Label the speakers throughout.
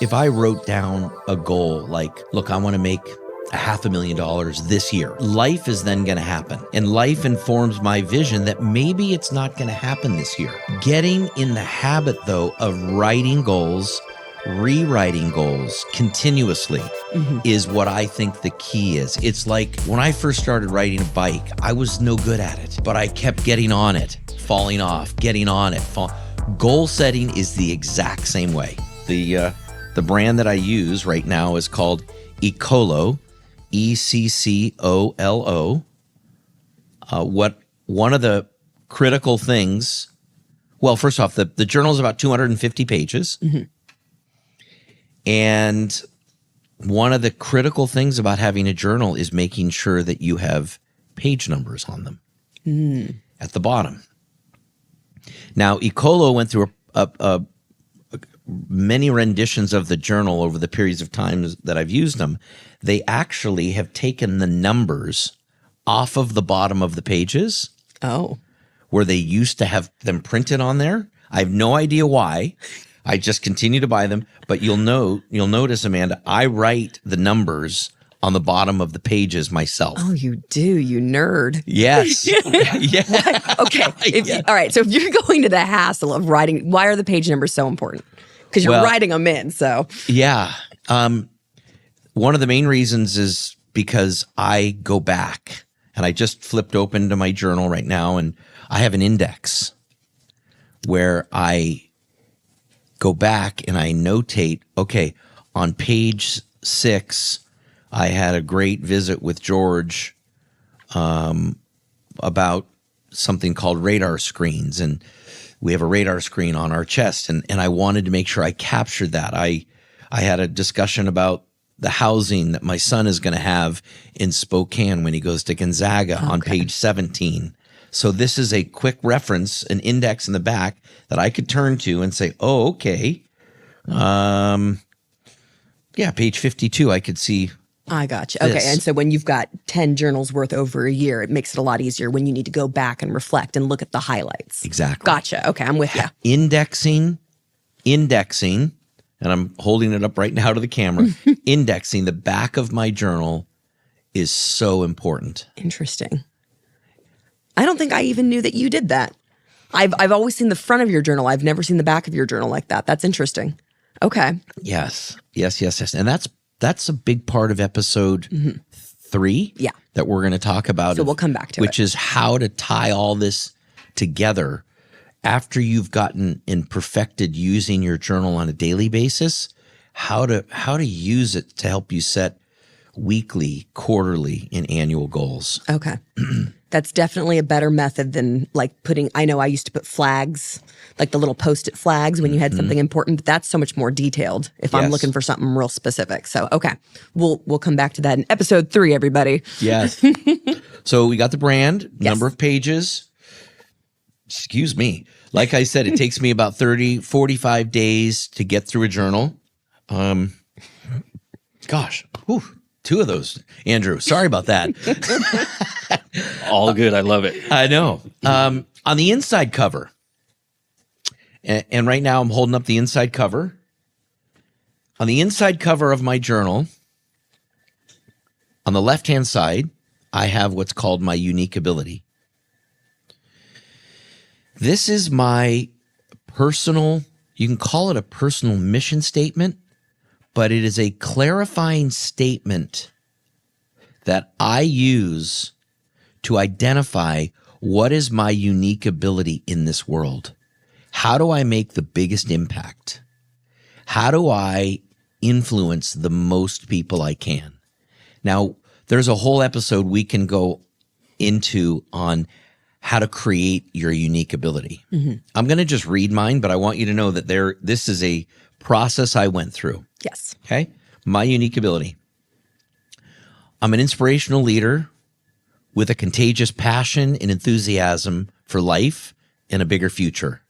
Speaker 1: If I wrote down a goal like, look, I want to make $500,000 this year, life is then going to happen. And life informs my vision that maybe it's not going to happen this year. Getting in the habit, though, of writing goals, rewriting goals continuously is what I think the key is. It's like when I first started riding a bike, I was no good at it, but I kept getting on it, falling off, getting on it. Goal setting is the exact same way. The brand that I use right now is called Eccolo, ECCOLO. One of the critical things, well, first off, the journal is about 250 pages. And one of the critical things about having a journal is making sure that you have page numbers on them at the bottom. Now, Eccolo went through many renditions of the journal over the periods of time that I've used them. They actually have taken the numbers off of the bottom of the pages. Oh. Where they used to have them printed on there. I have no idea why. I just continue to buy them. But you'll notice, Amanda, I write the numbers on the bottom of the pages myself.
Speaker 2: Oh, you do, you nerd.
Speaker 1: Yes. Yeah.
Speaker 2: Okay. All right. So if you're going to the hassle of writing, why are the page numbers so important? Because you're writing them in, so.
Speaker 1: Yeah. One of the main reasons is because I go back, and I just flipped open to my journal right now, and I have an index where I go back and I notate, okay, on page 6, I had a great visit with George about something called radar screens, and we have a radar screen on our chest, and I wanted to make sure I captured that. I had a discussion about the housing that my son is going to have in Spokane when he goes to Gonzaga on page 17. So this is a quick reference, an index in the back that I could turn to and say, oh, okay. Page 52, I could see.
Speaker 2: I got you. Okay. And so when you've got 10 journals worth over a year, it makes it a lot easier when you need to go back and reflect and look at the highlights.
Speaker 1: Exactly.
Speaker 2: Gotcha. Okay. I'm with you.
Speaker 1: Indexing, and I'm holding it up right now to the camera. Indexing the back of my journal is so important.
Speaker 2: Interesting. I don't think I even knew that you did that. I've always seen the front of your journal. I've never seen the back of your journal like that. That's interesting. Okay.
Speaker 1: Yes. And that's a big part of episode 3 that we're going to talk about.
Speaker 2: So we'll come back to
Speaker 1: which is how to tie all this together after you've gotten and perfected using your journal on a daily basis, how to use it to help you set weekly, quarterly, and annual goals.
Speaker 2: Okay. That's definitely a better method than like I know I used to put flags, like the little Post-it flags when you had something important, but that's so much more detailed if I'm looking for something real specific. So, okay, we'll come back to that in episode 3, everybody.
Speaker 1: Yes. So we got the brand, number of pages. Excuse me. Like I said, it takes me about 45 days to get through a journal. Gosh, 2 of those, Andrew. Sorry about that.
Speaker 3: All good. I love it.
Speaker 1: I know. On the inside cover, and right now I'm holding up the inside cover. On the inside cover of my journal, on the left-hand side, I have what's called my unique ability. This is my personal, you can call it a personal mission statement, but it is a clarifying statement that I use to identify what is my unique ability in this world. How do I make the biggest impact? How do I influence the most people I can? Now, there's a whole episode we can go into on how to create your unique ability. I'm going to just read mine, but I want you to know that this is a process I went through.
Speaker 2: Yes.
Speaker 1: Okay. My unique ability. I'm an inspirational leader with a contagious passion and enthusiasm for life and a bigger future.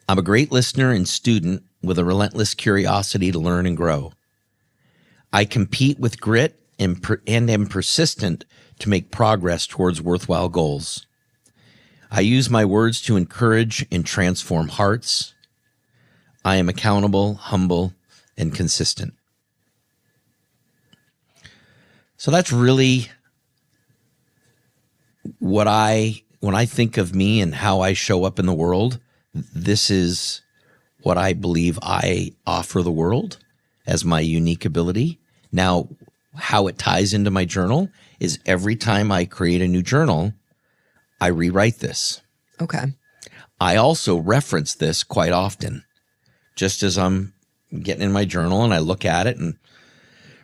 Speaker 1: I'm a great listener and student with a relentless curiosity to learn and grow. I compete with grit and am persistent to make progress towards worthwhile goals. I use my words to encourage and transform hearts. I am accountable, humble, and consistent. So that's really when I think of me and how I show up in the world, this is what I believe I offer the world as my unique ability. Now, how it ties into my journal is every time I create a new journal, I rewrite this.
Speaker 2: Okay.
Speaker 1: I also reference this quite often, just as I'm getting in my journal and I look at it and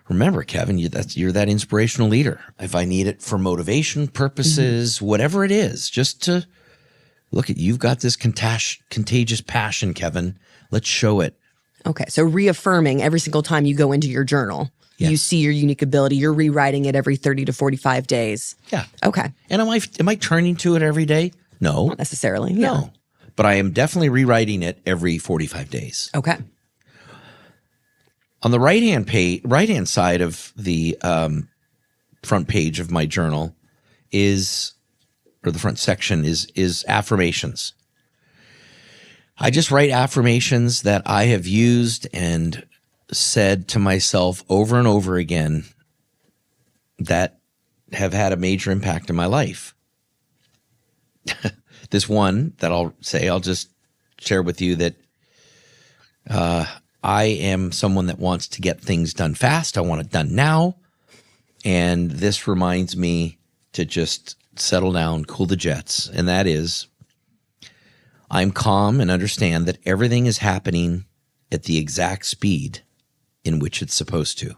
Speaker 1: remember, Kevin, you're that inspirational leader. If I need it for motivation purposes, whatever it is, just to look at, you've got this contagious passion, Kevin. Let's show it.
Speaker 2: Okay. So reaffirming every single time you go into your journal, you see your unique ability. You're rewriting it every 30 to 45 days.
Speaker 1: Yeah.
Speaker 2: Okay.
Speaker 1: And am I turning to it every day? No.
Speaker 2: Not necessarily.
Speaker 1: No.
Speaker 2: Yeah.
Speaker 1: But I am definitely rewriting it every 45 days.
Speaker 2: Okay.
Speaker 1: On the right-hand side of the front page of my journal or the front section is affirmations. I just write affirmations that I have used and said to myself over and over again that have had a major impact in my life. This one that I'll just share with you that I am someone that wants to get things done fast. I want it done now. And this reminds me to just settle down, cool the jets. And that is, I'm calm and understand that everything is happening at the exact speed in which it's supposed to.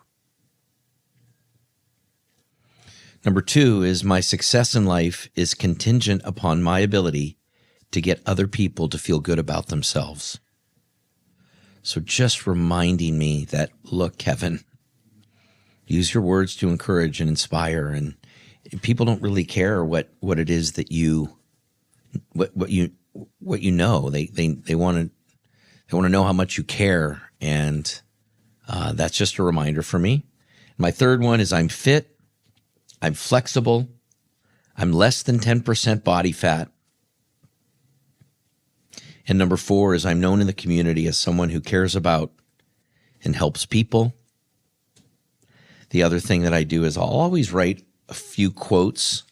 Speaker 1: Number 2 is my success in life is contingent upon my ability to get other people to feel good about themselves. So just reminding me that, look, Kevin, use your words to encourage and inspire, and people don't really care what it is that you know. They want to know how much you care, and that's just a reminder for me. My third one is I'm fit, I'm flexible, I'm less than 10% body fat. And number 4 is I'm known in the community as someone who cares about and helps people. The other thing that I do is I'll always write a few quotes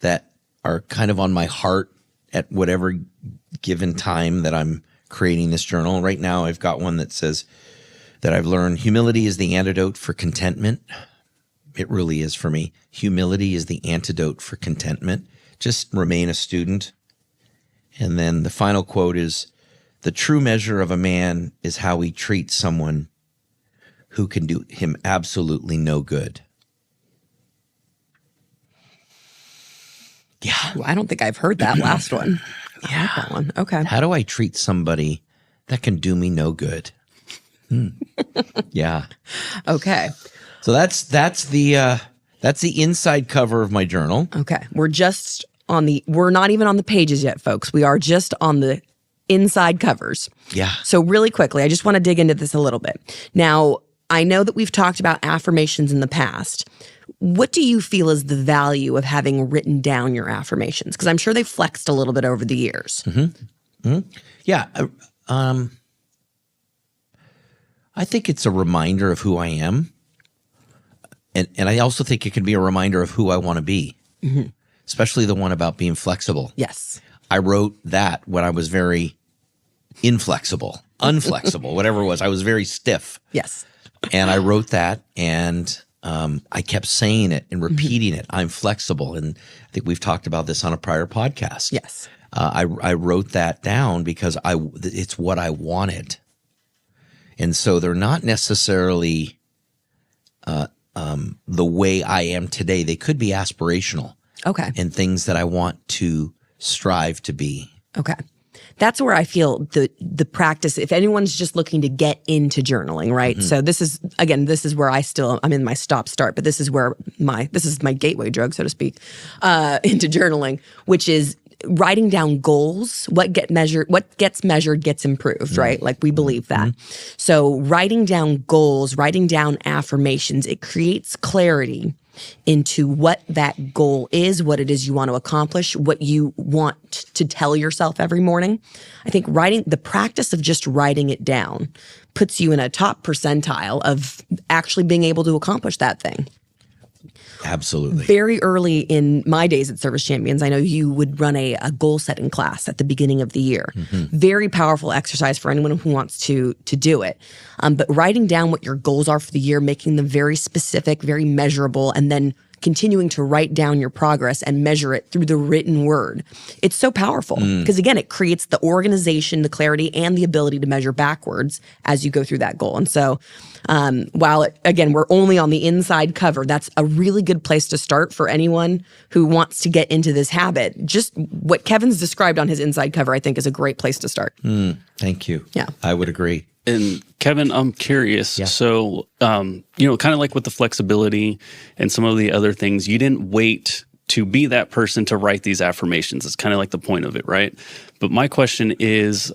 Speaker 1: that are kind of on my heart at whatever given time that I'm creating this journal. Right now, I've got one that says that I've learned humility is the antidote for contentment. It really is for me. Humility is the antidote for contentment. Just remain a student. And then the final quote is, the true measure of a man is how he treats someone who can do him absolutely no good. Yeah.
Speaker 2: Well, I don't think I've heard that last one.
Speaker 1: Yeah.
Speaker 2: I like that one. Okay.
Speaker 1: How do I treat somebody that can do me no good? Yeah.
Speaker 2: Okay.
Speaker 1: So that's the inside cover of my journal.
Speaker 2: Okay. We're not even on the pages yet, folks. We are just on the inside covers.
Speaker 1: Yeah.
Speaker 2: So really quickly, I just want to dig into this a little bit. Now, I know that we've talked about affirmations in the past. What do you feel is the value of having written down your affirmations? Because I'm sure they've flexed a little bit over the years.
Speaker 1: Mm-hmm. Mm-hmm. Yeah. I think it's a reminder of who I am. And I also think it can be a reminder of who I want to be, especially the one about being flexible.
Speaker 2: Yes.
Speaker 1: I wrote that when I was very inflexible, unflexible, whatever it was. I was very stiff.
Speaker 2: Yes.
Speaker 1: And I wrote that, and I kept saying it and repeating it. I'm flexible. And I think we've talked about this on a prior podcast.
Speaker 2: Yes.
Speaker 1: I wrote that down because it's what I wanted. And so they're not necessarily the way I am today. They could be aspirational.
Speaker 2: Okay.
Speaker 1: And things that I want to strive to be.
Speaker 2: Okay. That's where I feel the practice, if anyone's just looking to get into journaling, right? Mm-hmm. So this is where I'm in my stop-start, but this is my gateway drug, so to speak, into journaling, which is writing down goals. What gets measured gets improved, right? Like we believe that. Mm-hmm. So writing down goals, writing down affirmations, it creates clarity into what that goal is, what it is you want to accomplish, what you want to tell yourself every morning. I think the practice of just writing it down puts you in a top percentile of actually being able to accomplish that thing.
Speaker 1: Absolutely.
Speaker 2: Very early in my days at Service Champions, I know you would run a goal setting class at the beginning of the year. Very powerful exercise for anyone who wants to do it. But writing down what your goals are for the year, making them very specific, very measurable, and then continuing to write down your progress and measure it through the written word. It's so powerful because, again, it creates the organization, the clarity, and the ability to measure backwards as you go through that goal. And so while, again, we're only on the inside cover, that's a really good place to start for anyone who wants to get into this habit. Just what Kevin's described on his inside cover, I think, is a great place to start.
Speaker 1: Thank you.
Speaker 2: Yeah.
Speaker 1: I would agree.
Speaker 3: And Kevin, I'm curious.
Speaker 1: Yeah.
Speaker 3: So, kind of like with the flexibility and some of the other things, you didn't wait to be that person to write these affirmations. It's kind of like the point of it, right? But my question is,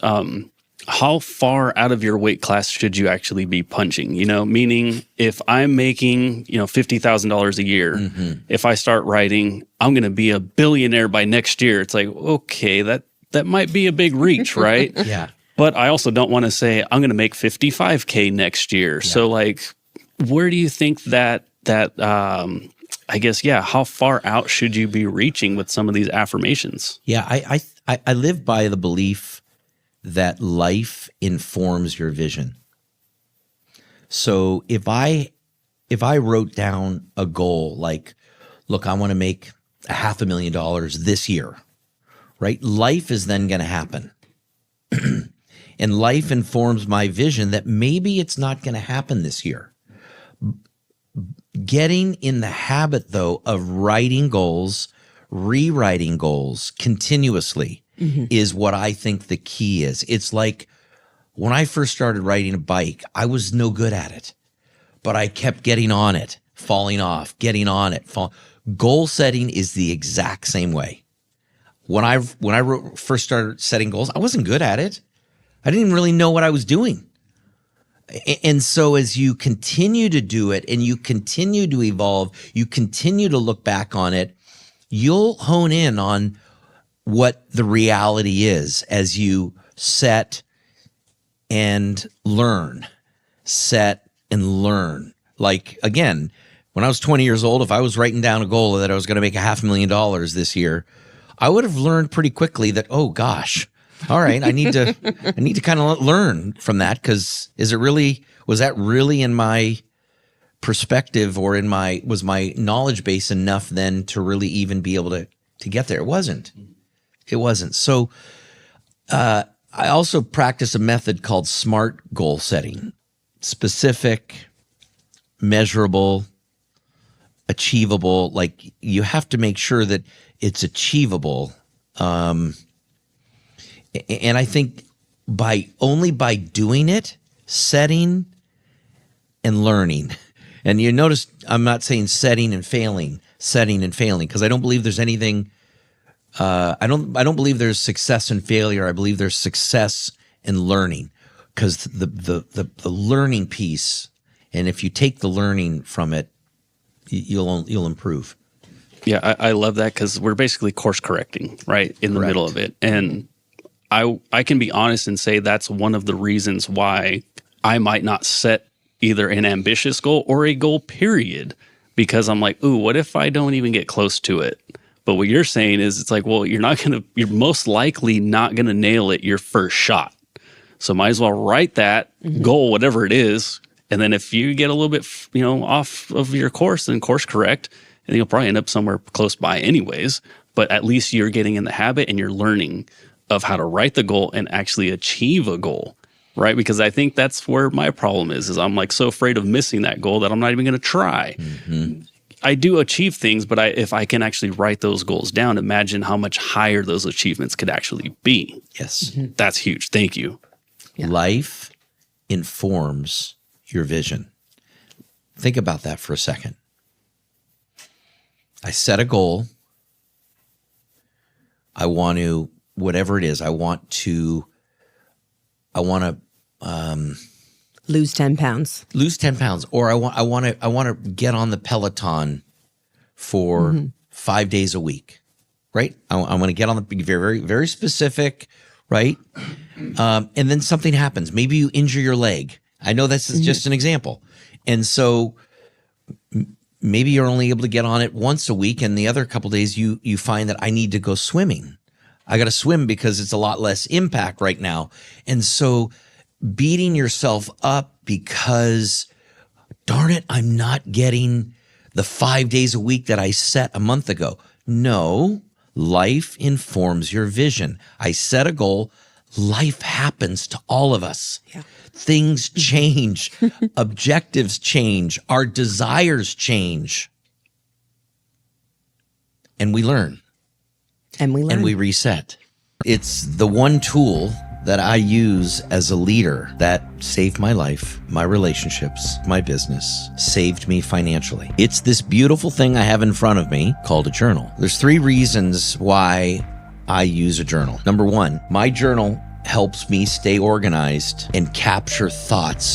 Speaker 3: how far out of your weight class should you actually be punching? Meaning if I'm making, $50,000 a year, if I start writing, I'm going to be a billionaire by next year. It's like, okay, that might be a big reach, right?
Speaker 1: Yeah.
Speaker 3: But I also don't want to say I'm going to make $55K next year. Yeah. So where do you think that how far out should you be reaching with some of these affirmations?
Speaker 1: Yeah, I live by the belief that life informs your vision. So if I wrote down a goal like, look, I want to make $500,000 this year, right? Life is then going to happen. And life informs my vision that maybe it's not going to happen this year. Getting in the habit, though, of writing goals, rewriting goals continuously is what I think the key is. It's like when I first started riding a bike, I was no good at it, but I kept getting on it, falling off, getting on it. Goal setting is the exact same way. When I first started setting goals, I wasn't good at it. I didn't even really know what I was doing. And so as you continue to do it and you continue to evolve, you continue to look back on it, you'll hone in on what the reality is as you set and learn. Like, again, when I was 20 years old, if I was writing down a goal that I was going to make $500,000 this year, I would have learned pretty quickly that, oh gosh, all right, I need to kind of learn from that, because was that really in my perspective or was my knowledge base enough then to really even be able to get there? It wasn't. So I also practice a method called SMART goal setting: specific, measurable, achievable. Like, you have to make sure that it's achievable. And I think by doing it, setting and learning. And you notice I'm not saying setting and failing, because I don't believe there's anything. I don't believe there's success and failure. I believe there's success and learning, because the learning piece, and if you take the learning from it, you'll improve.
Speaker 3: Yeah, I love that, because we're basically course correcting, right, in the middle of it. And I can be honest and say that's one of the reasons why I might not set either an ambitious goal or a goal period, because I'm like, ooh, what if I don't even get close to it? But what you're saying is, it's like, well, you're most likely not going to nail it your first shot. So might as well write that goal, whatever it is. And then if you get a little bit, off of your course, then course correct, and you'll probably end up somewhere close by anyways. But at least you're getting in the habit and you're learning of how to write the goal and actually achieve a goal, right? Because I think that's where my problem is I'm like so afraid of missing that goal that I'm not even going to try. I do achieve things, but if I can actually write those goals down, imagine how much higher those achievements could actually be.
Speaker 1: Yes.
Speaker 3: That's huge. Thank you.
Speaker 2: Yeah.
Speaker 1: Life informs your vision. Think about that for a second. I set a goal. I want to, whatever it is, I want to
Speaker 2: lose 10 pounds.
Speaker 1: Or I want to get on the Peloton for 5 days a week, right? I want to get on the be very, very specific, right? And then something happens. Maybe you injure your leg. I know this is just an example. And so maybe you're only able to get on it once a week, and the other couple days you find that I need to go swimming. I got to swim because it's a lot less impact right now. And so beating yourself up because, darn it, I'm not getting the 5 days a week that I set a month ago. No, life informs your vision. I set a goal. Life happens to all of us.
Speaker 2: Yeah.
Speaker 1: Things change. Objectives change. Our desires change. And we learn.
Speaker 2: And we learn.
Speaker 1: And we reset. It's the one tool that I use as a leader that saved my life, my relationships, my business, saved me financially. It's this beautiful thing I have in front of me called a journal. There's 3 reasons why I use a journal. Number 1, my journal helps me stay organized and capture thoughts